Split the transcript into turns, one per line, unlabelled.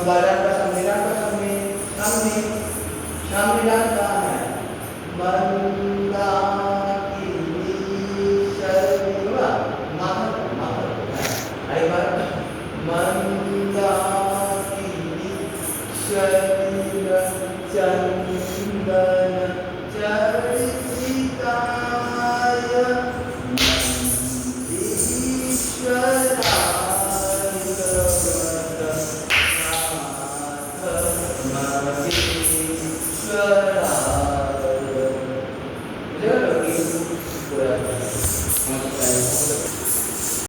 बारह का सम्मेलन सामने सामने डालता है मंदाकिनी शर्मा आई बार मंदाकिनी शरीर चंदन चर्चिताय ईश्वराय